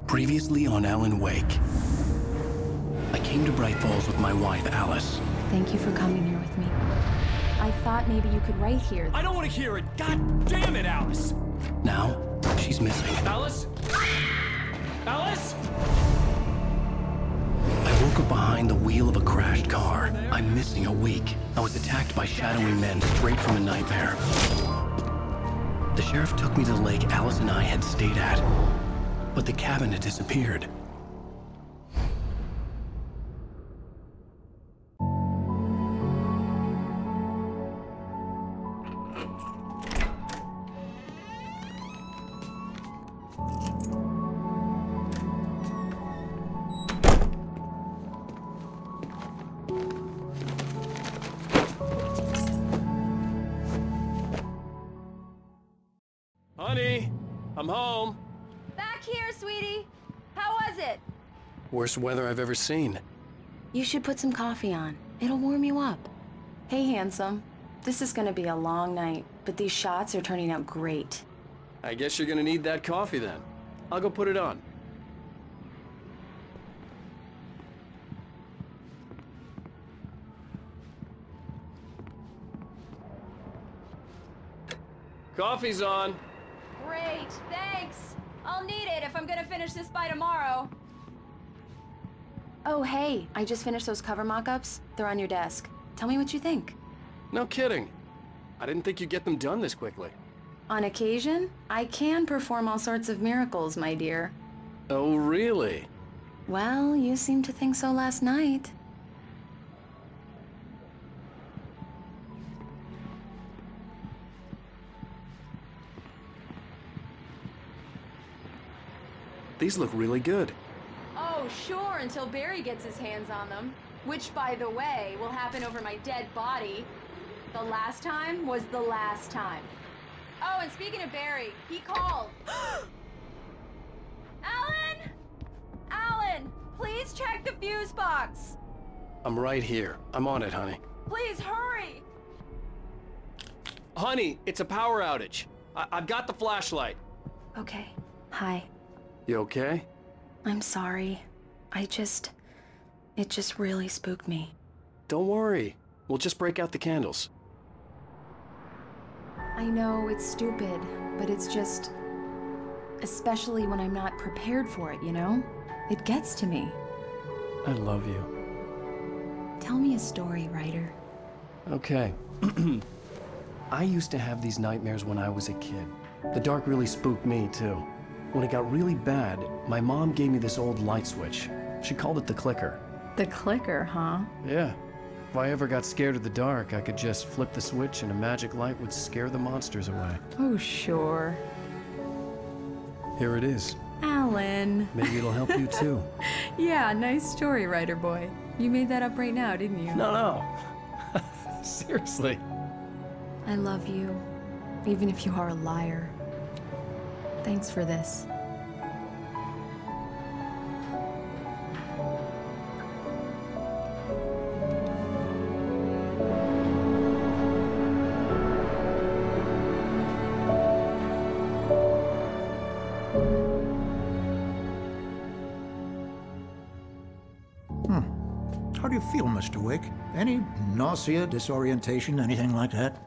Previously on Alan Wake. I came to Bright Falls with my wife, Alice. Thank you for coming here with me. I thought maybe you could write here. I don't want to hear it! God damn it, Alice! Now, she's missing. Alice? Alice? I woke up behind the wheel of a crashed car. I'm missing a week. I was attacked by shadowy men straight from a nightmare. The sheriff took me to the lake Alice and I had stayed at, but the cabin had disappeared. Honey, I'm home. Back here, sweetie. How was it? Worst weather I've ever seen. You should put some coffee on. It'll warm you up. Hey, handsome. This is gonna be a long night, but these shots are turning out great. I guess you're gonna need that coffee then. I'll go put it on. Coffee's on. Great, thanks. I'll need it if I'm gonna finish this by tomorrow. Oh, hey, I just finished those cover mock-ups. They're on your desk. Tell me what you think. No kidding. I didn't think you'd get them done this quickly. On occasion, I can perform all sorts of miracles, my dear. Oh, really? Well, you seemed to think so last night. These look really good. Oh, sure, until Barry gets his hands on them. Which, by the way, will happen over my dead body. The last time was the last time. Oh, and speaking of Barry, he called. Alan! Alan, please check the fuse box. I'm right here. I'm on it, honey. Please hurry. Honey, it's a power outage. I've got the flashlight. Okay. Hi. You okay? I'm sorry. It just really spooked me. Don't worry. We'll just break out the candles. I know it's stupid, but it's just... especially when I'm not prepared for it, you know? It gets to me. I love you. Tell me a story, writer. Okay. I used to have these nightmares when I was a kid. The dark really spooked me, too. When it got really bad, my mom gave me this old light switch. She called it the clicker. The clicker, huh? Yeah. If I ever got scared of the dark, I could just flip the switch and a magic light would scare the monsters away. Oh, sure. Here it is. Alan. Maybe it'll help you too. Yeah, nice story, writer boy. You made that up right now, didn't you? No. Seriously. I love you, even if you are a liar. Thanks for this. How do you feel, Mr. Wake? Any nausea, disorientation, anything like that?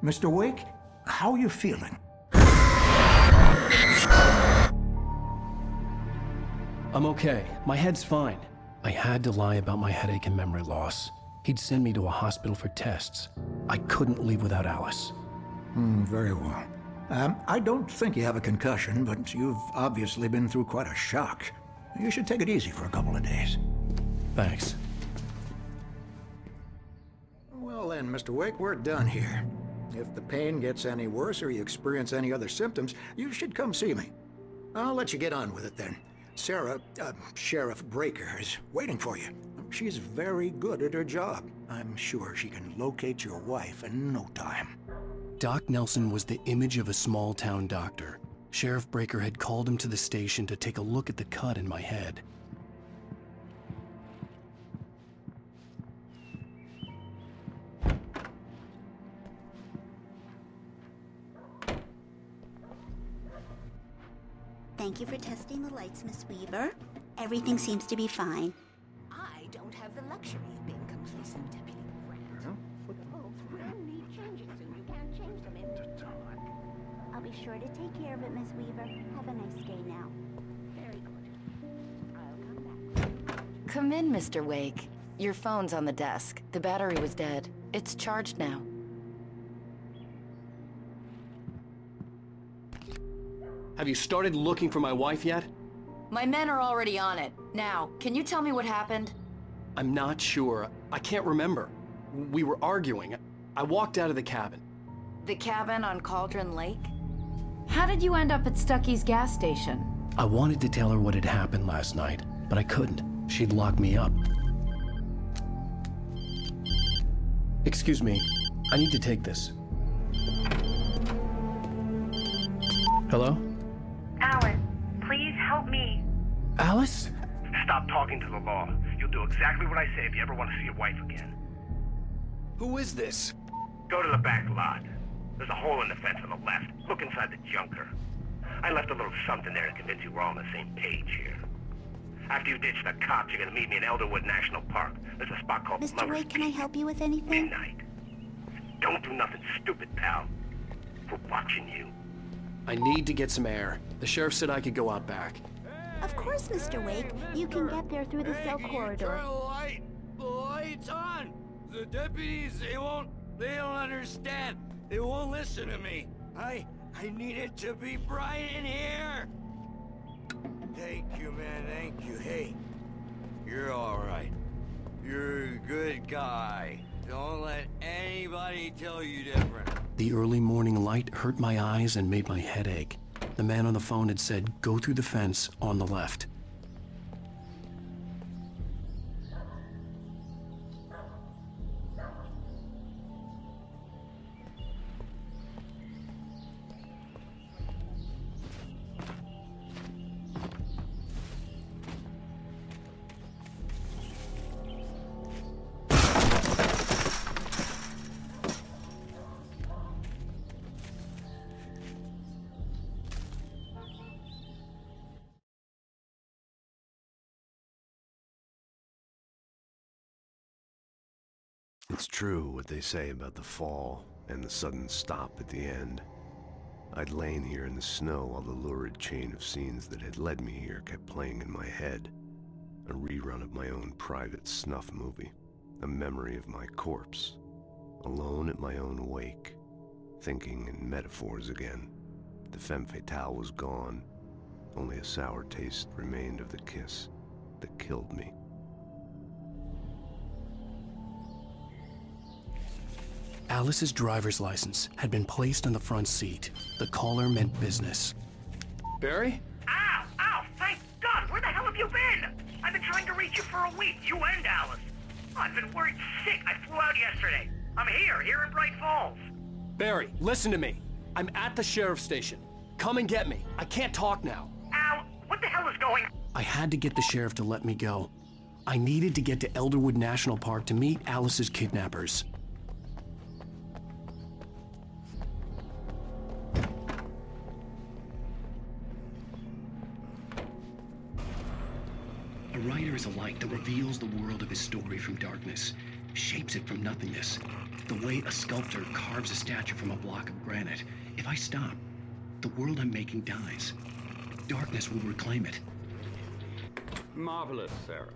Mr. Wake, how are you feeling? I'm okay. My head's fine. I had to lie about my headache and memory loss. He'd send me to a hospital for tests. I couldn't leave without Alice. Very well. I don't think you have a concussion, but you've obviously been through quite a shock. You should take it easy for a couple of days. Thanks. Well then, Mr. Wake, we're done here. If the pain gets any worse or you experience any other symptoms, you should come see me. I'll let you get on with it then. Sarah, Sheriff Breaker, is waiting for you. She's very good at her job. I'm sure she can locate your wife in no time. Doc Nelson was the image of a small-town doctor. Sheriff Breaker had called him to the station to take a look at the cut in my head. Thank you for testing the lights, Miss Weaver. Everything seems to be fine. I don't have the luxury of being complacent, Deputy Grant. For the bulbs will need changes, and you can't change them in time. I'll be sure to take care of it, Miss Weaver. Have a nice day now. Very good. I'll come back. Come in, Mr. Wake. Your phone's on the desk. The battery was dead. It's charged now. Have you started looking for my wife yet? My men are already on it. Now, can you tell me what happened? I'm not sure. I can't remember. We were arguing. I walked out of the cabin. The cabin on Cauldron Lake? How did you end up at Stucky's gas station? I wanted to tell her what had happened last night, but I couldn't. She'd lock me up. Excuse me. I need to take this. Hello? Alice, please help me. Alice? Stop talking to the law. You'll do exactly what I say if you ever want to see your wife again. Who is this? Go to the back lot. There's a hole in the fence on the left. Look inside the junker. I left a little something there to convince you we're all on the same page here. After you ditch the cops, you're gonna meet me in Elderwood National Park. There's a spot called Mr. Lover's Wake, can I Peak. help you with anything? Midnight. Don't do nothing stupid, pal. We're watching you. I need to get some air. The sheriff said I could go out back. Of course, Mr. Wake. You can get there through the cell corridor. Turn the light's on. The deputies, they don't understand. They won't listen to me. I need it to be bright in here. Thank you, man, thank you. Hey, you're all right. You're a good guy. Don't let anybody tell you different. The early morning light hurt my eyes and made my head ache. The man on the phone had said, go through the fence on the left. It's true what they say about the fall and the sudden stop at the end. I'd lain here in the snow while the lurid chain of scenes that had led me here kept playing in my head. A rerun of my own private snuff movie. A memory of my corpse. Alone at my own wake. Thinking in metaphors again. The femme fatale was gone. Only a sour taste remained of the kiss that killed me. Alice's driver's license had been placed on the front seat. The caller meant business. Barry? Ow! Ow! Thank God! Where the hell have you been? I've been trying to reach you for a week, you and Alice. I've been worried sick. I flew out yesterday. I'm here in Bright Falls. Barry, listen to me. I'm at the sheriff's station. Come and get me. I can't talk now. Ow! What the hell is going on? I had to get the sheriff to let me go. I needed to get to Elderwood National Park to meet Alice's kidnappers. A writer is a light that reveals the world of his story from darkness, shapes it from nothingness. The way a sculptor carves a statue from a block of granite. If I stop, the world I'm making dies. Darkness will reclaim it. Marvelous, Sarah.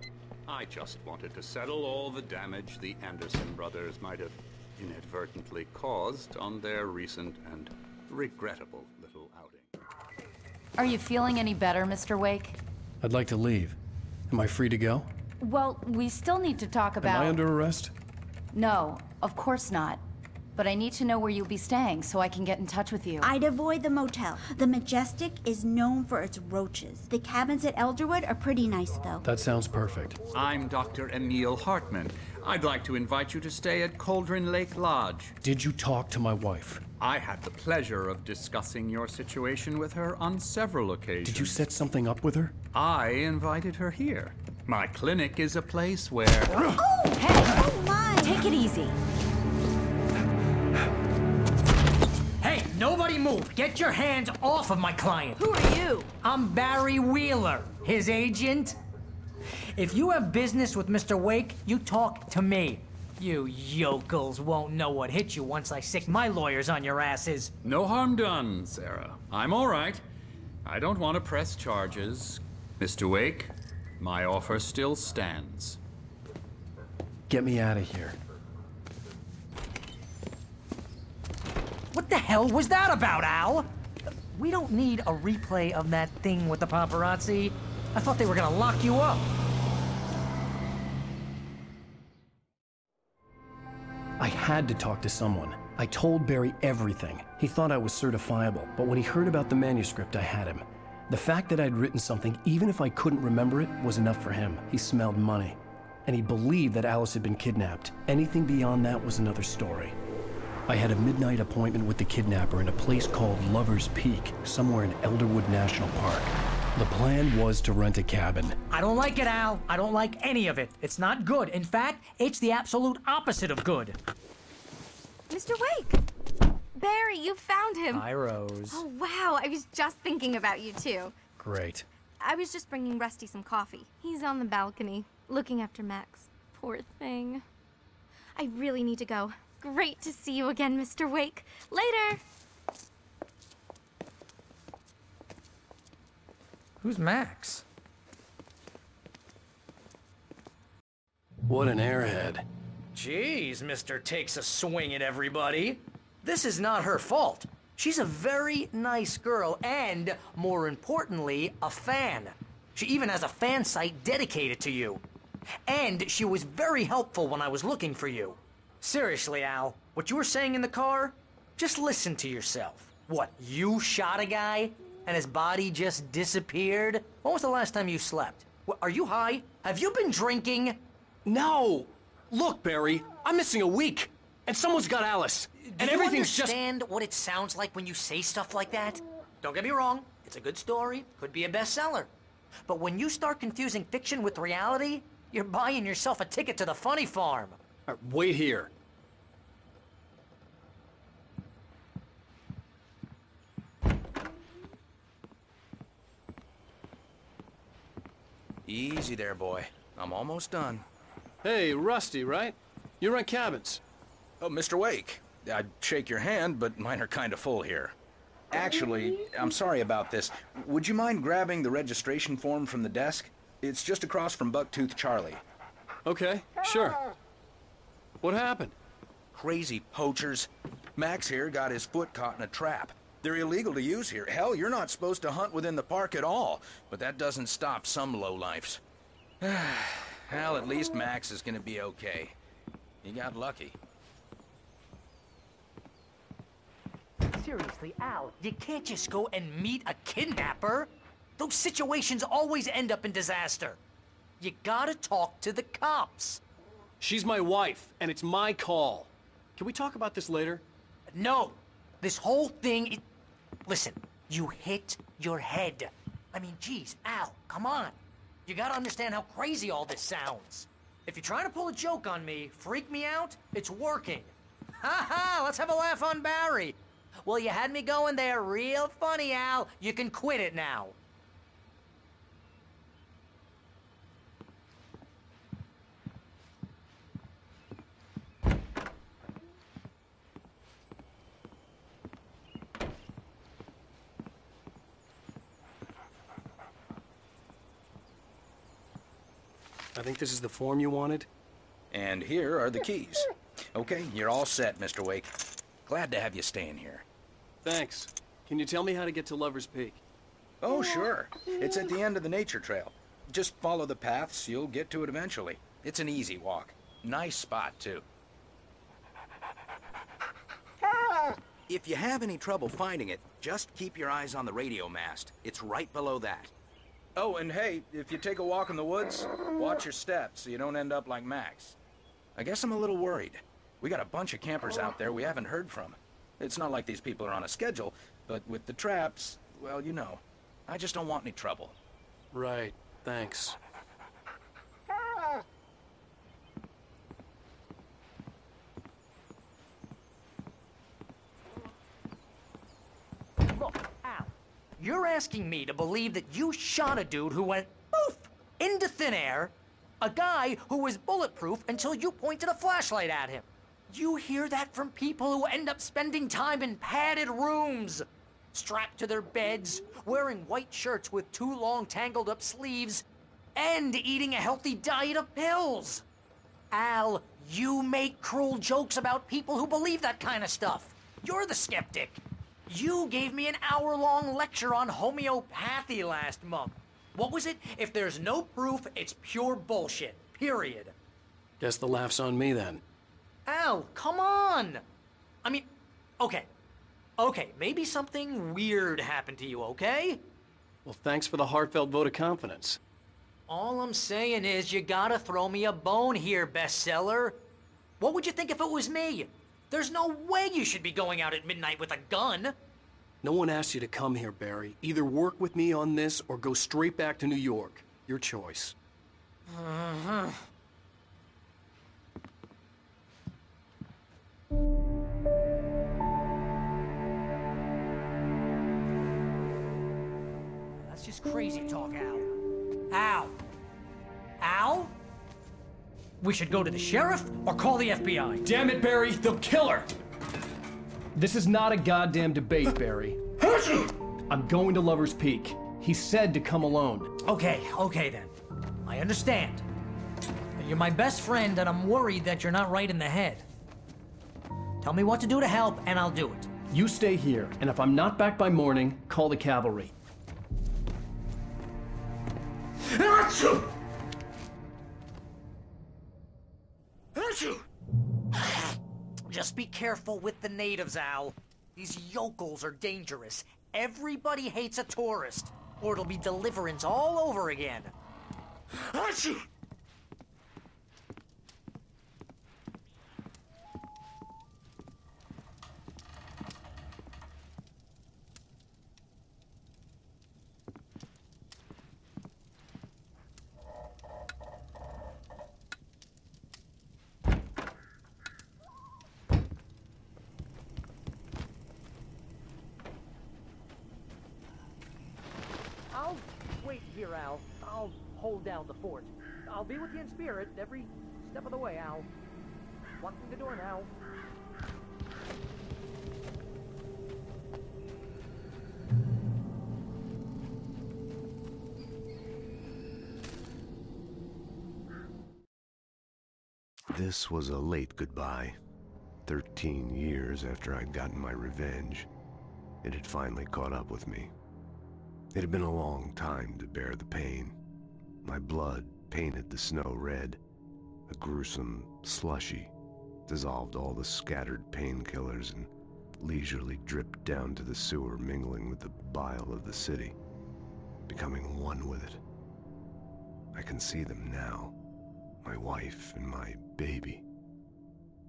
I just wanted to settle all the damage the Anderson brothers might have inadvertently caused on their recent and regrettable little outing. Are you feeling any better, Mr. Wake? I'd like to leave. Am I free to go? Well, we still need to talk about... Am I under arrest? No, of course not. But I need to know where you'll be staying so I can get in touch with you. I'd avoid the motel. The Majestic is known for its roaches. The cabins at Elderwood are pretty nice, though. That sounds perfect. I'm Dr. Emil Hartman. I'd like to invite you to stay at Cauldron Lake Lodge. Did you talk to my wife? I had the pleasure of discussing your situation with her on several occasions. Did you set something up with her? I invited her here. My clinic is a place where... Oh! Hey! Oh, my! Take it easy. Hey, nobody move. Get your hands off of my client. Who are you? I'm Barry Wheeler, his agent. If you have business with Mr. Wake, you talk to me. You yokels won't know what hit you once I sick my lawyers on your asses. No harm done, Sarah. I'm all right. I don't want to press charges. Mr. Wake, my offer still stands. Get me out of here. What the hell was that about, Al? We don't need a replay of that thing with the paparazzi. I thought they were gonna lock you up. I had to talk to someone. I told Barry everything. He thought I was certifiable, but when he heard about the manuscript, I had him. The fact that I'd written something, even if I couldn't remember it, was enough for him. He smelled money. And he believed that Alice had been kidnapped. Anything beyond that was another story. I had a midnight appointment with the kidnapper in a place called Lover's Peak, somewhere in Elderwood National Park. The plan was to rent a cabin. I don't like it, Al. I don't like any of it. It's not good. In fact, it's the absolute opposite of good. Mr. Wake! Barry, you found him. Hi, Rose. Oh, wow. I was just thinking about you, too. Great. I was just bringing Rusty some coffee. He's on the balcony, looking after Max. Poor thing. I really need to go. Great to see you again, Mr. Wake. Later! Who's Max? What an airhead. Jeez, Mr. Takes a swing at everybody. This is not her fault. She's a very nice girl and, more importantly, a fan. She even has a fan site dedicated to you. And she was very helpful when I was looking for you. Seriously, Al, what you were saying in the car? Just listen to yourself. What, you shot a guy and his body just disappeared? When was the last time you slept? What, are you high? Have you been drinking? No! Look, Barry, I'm missing a week, and someone's got Alice, and everything's just— Do you understand what it sounds like when you say stuff like that? Don't get me wrong, it's a good story, could be a bestseller. But when you start confusing fiction with reality, you're buying yourself a ticket to the funny farm. Wait here. Easy there, boy. I'm almost done. Hey, Rusty, right? You rent cabins. Oh, Mr. Wake. I'd shake your hand, but mine are kind of full here. Actually, I'm sorry about this. Would you mind grabbing the registration form from the desk? It's just across from Bucktooth Charlie. Okay, sure. What happened? Crazy poachers. Max here got his foot caught in a trap. They're illegal to use here. Hell, you're not supposed to hunt within the park at all. But that doesn't stop some lowlifes. Well, at least Max is gonna be okay. He got lucky. Seriously, Al, you can't just go and meet a kidnapper. Those situations always end up in disaster. You gotta talk to the cops. She's my wife, and it's my call. Can we talk about this later? No. This whole thing, listen, you hit your head. I mean, geez, Al, come on. You gotta understand how crazy all this sounds. If you're trying to pull a joke on me, freak me out, it's working. Ha ha, let's have a laugh on Barry. Well, you had me going there real funny, Al. You can quit it now. I think this is the form you wanted. And here are the keys. Okay, you're all set, Mr. Wake. Glad to have you staying here. Thanks. Can you tell me how to get to Lover's Peak? Oh, sure. It's at the end of the nature trail. Just follow the paths, you'll get to it eventually. It's an easy walk. Nice spot, too. If you have any trouble finding it, just keep your eyes on the radio mast. It's right below that. Oh, and hey, if you take a walk in the woods, watch your steps so you don't end up like Max. I guess I'm a little worried. We got a bunch of campers out there we haven't heard from. It's not like these people are on a schedule, but with the traps, well, you know. I just don't want any trouble. Right, thanks. You're asking me to believe that you shot a dude who went poof into thin air, a guy who was bulletproof until you pointed a flashlight at him. You hear that from people who end up spending time in padded rooms, strapped to their beds, wearing white shirts with too long tangled up sleeves, and eating a healthy diet of pills. Al, you make cruel jokes about people who believe that kind of stuff. You're the skeptic. You gave me an hour-long lecture on homeopathy last month. What was it? If there's no proof, it's pure bullshit. Period. Guess the laugh's on me then. Al, come on! I mean, okay. Okay, maybe something weird happened to you, okay? Well, thanks for the heartfelt vote of confidence. All I'm saying is you gotta throw me a bone here, bestseller. What would you think if it was me? There's no way you should be going out at midnight with a gun. No one asked you to come here, Barry. Either work with me on this or go straight back to New York. Your choice. That's just crazy talk, Al. Al? Al? We should go to the sheriff or call the FBI. Damn it, Barry, they'll kill her! This is not a goddamn debate, Barry. I'm going to Lover's Peak. He said to come alone. Okay then. I understand. You're my best friend and I'm worried that you're not right in the head. Tell me what to do to help and I'll do it. You stay here, and if I'm not back by morning, call the cavalry. Just be careful with the natives, Al. These yokels are dangerous. Everybody hates a tourist, or it'll be Deliverance all over again. I'll wait here, Al. I'll hold down the fort. I'll be with you in spirit every step of the way, Al. Locking the door now. This was a late goodbye. 13 years after I'd gotten my revenge, it had finally caught up with me. It had been a long time to bear the pain. My blood painted the snow red. A gruesome slushy dissolved all the scattered painkillers and leisurely dripped down to the sewer, mingling with the bile of the city, becoming one with it. I can see them now, my wife and my baby.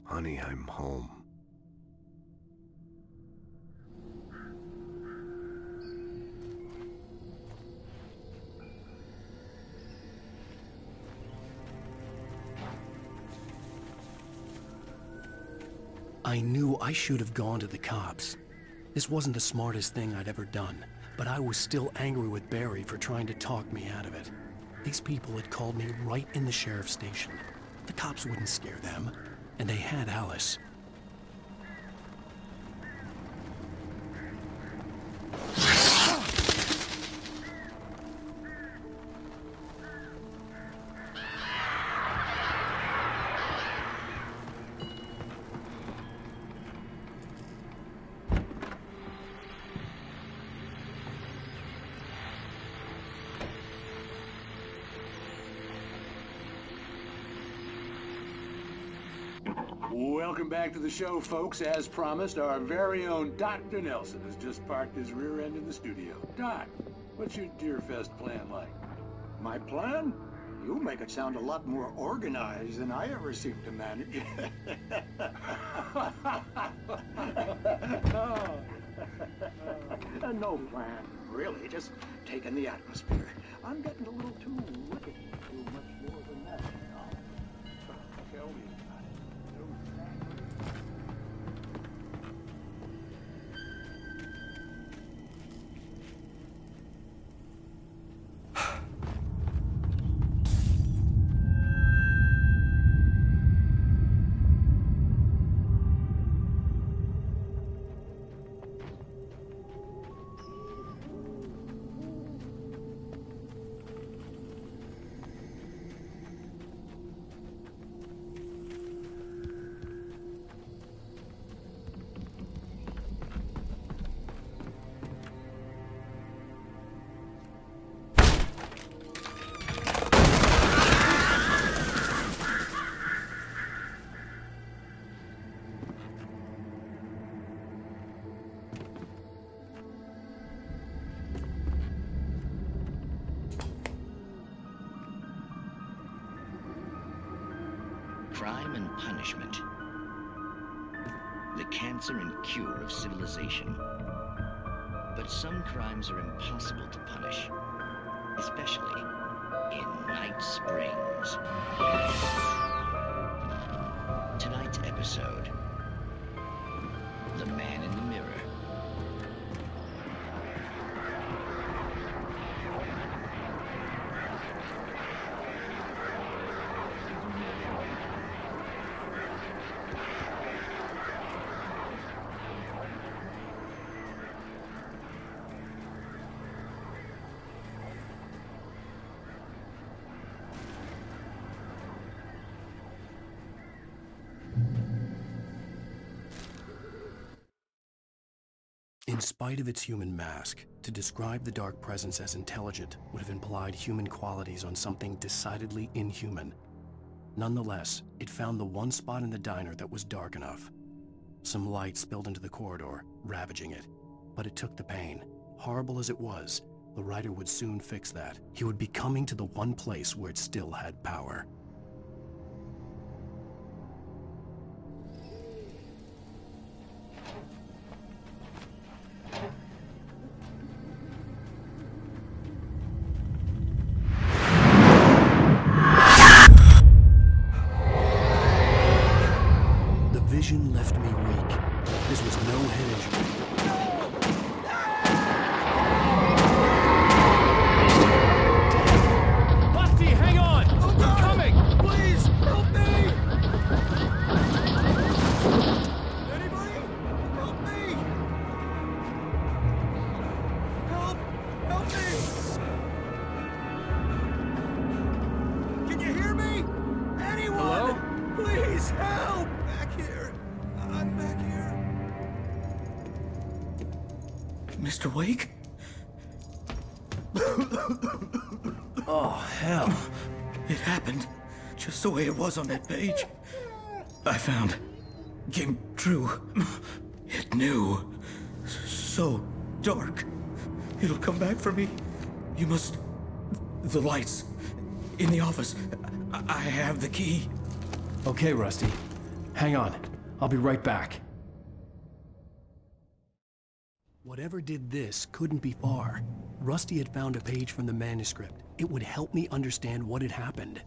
Honey, I'm home. I knew I should have gone to the cops. This wasn't the smartest thing I'd ever done, but I was still angry with Barry for trying to talk me out of it. These people had called me right in the sheriff's station. The cops wouldn't scare them, and they had Alice. Welcome back to the show, folks. As promised, our very own Dr. Nelson has just parked his rear end in the studio. Doc, what's your Deerfest plan like? My plan? You make it sound a lot more organized than I ever seem to manage. No plan, really. Just taking the atmosphere. I'm getting a little too wicked to do much more than that, you know. Tell me about it. crime and punishment. The cancer and cure of civilization. But some crimes are impossible to punish, especially in Night Springs. Tonight's episode, The Man in the Mirror. In spite of its human mask, to describe the dark presence as intelligent would have implied human qualities on something decidedly inhuman. Nonetheless, it found the one spot in the diner that was dark enough. Some light spilled into the corridor, ravaging it. But it took the pain. Horrible as it was, the writer would soon fix that. He would be coming to the one place where it still had power. Vision left me weak. This was no head injury. Rusty, hang on! I'm coming! Please, help me! Anybody? Help me! Help me! Can you hear me? Anyone? Hello? Please, help! Back here. I'm back here. Mr. Wake? Oh, hell. It happened just the way it was on that page. I found. Came true. It knew. So dark. It'll come back for me. You must... The lights. In the office. I have the key. Okay, Rusty. Hang on. I'll be right back. Whatever did this couldn't be far. Rusty had found a page from the manuscript. It would help me understand what had happened.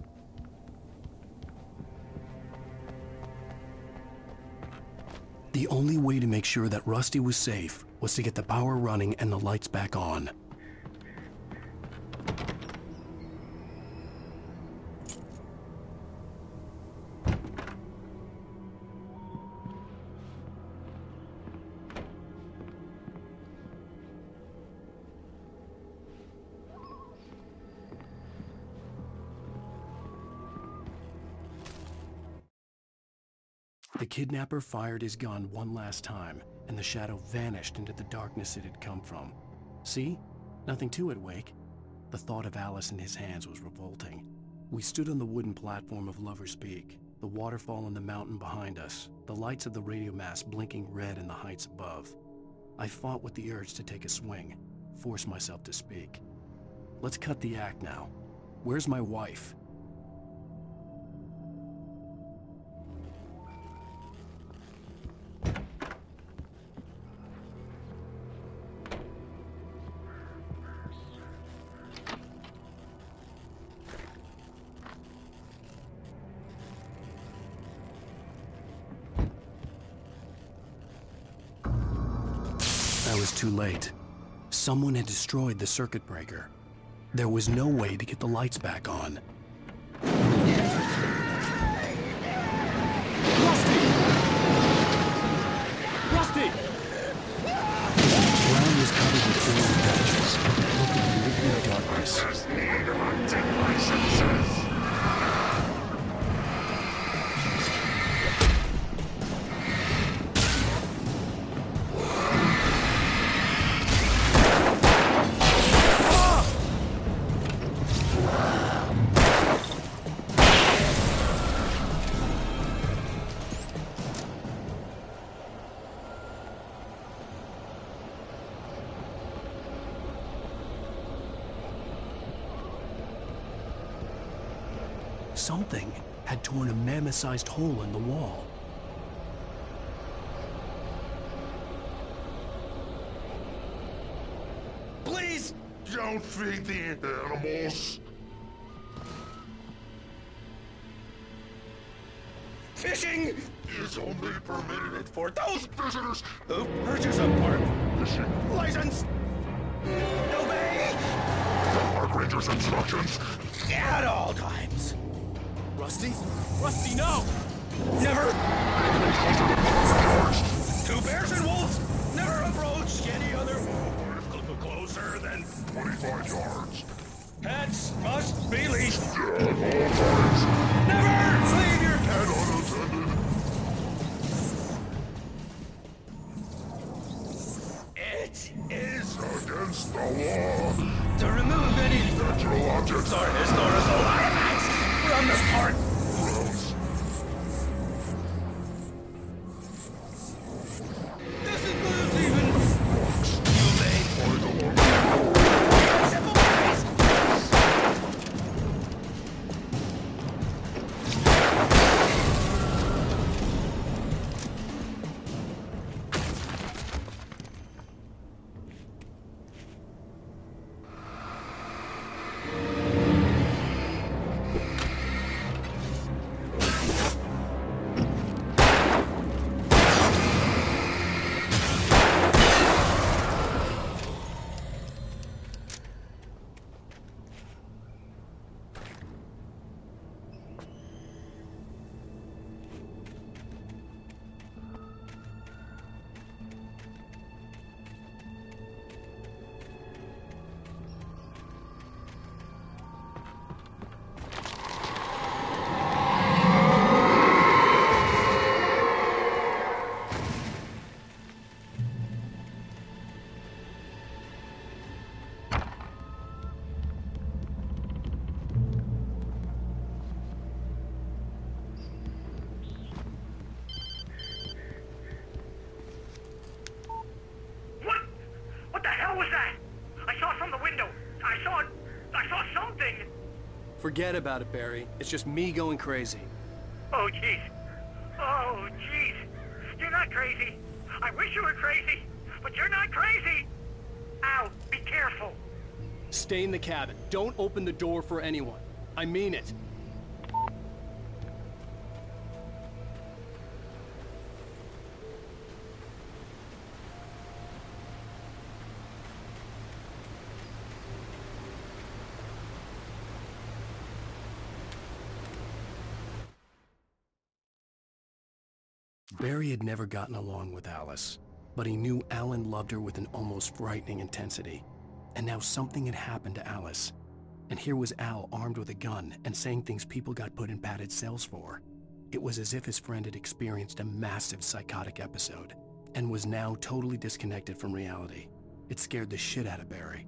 The only way to make sure that Rusty was safe was to get the power running and the lights back on. The kidnapper fired his gun one last time, and the shadow vanished into the darkness it had come from. See? Nothing to it, Wake. The thought of Alice in his hands was revolting. We stood on the wooden platform of Lover's Peak, the waterfall on the mountain behind us, the lights of the radio mast blinking red in the heights above. I fought with the urge to take a swing, force myself to speak. Let's cut the act now. Where's my wife? I was too late. Someone had destroyed the circuit breaker. There was no way to get the lights back on. Rusty! The ground was covered with oil patches that looked like liquid darkness. Something had torn a mammoth-sized hole in the wall. Please! Don't feed the animals! Fishing is only permitted for those visitors who purchase a park fishing license. Obey the park ranger's instructions at all times. Rusty? Rusty, no! Never! Animals closer to 5 yards! 2 bears and wolves never approach any other closer than 25 yards. Pets must be leashed At all times. Never leave your And unattended. It is against the law to remove any natural objects or historical artifacts from the park grounds. This includes even Walks you may by the long simple ways. What the hell was that? I saw from the window. I saw something. Forget about it, Barry. It's just me going crazy. Oh, jeez. Oh, jeez. You're not crazy. I wish you were crazy, but you're not crazy. Ow, be careful. Stay in the cabin. Don't open the door for anyone. I mean it. Barry had never gotten along with Alice, but he knew Alan loved her with an almost frightening intensity. And now something had happened to Alice. And here was Al armed with a gun and saying things people got put in padded cells for. It was as if his friend had experienced a massive psychotic episode and was now totally disconnected from reality. It scared the shit out of Barry.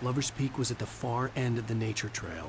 Lover's Peak was at the far end of the nature trail,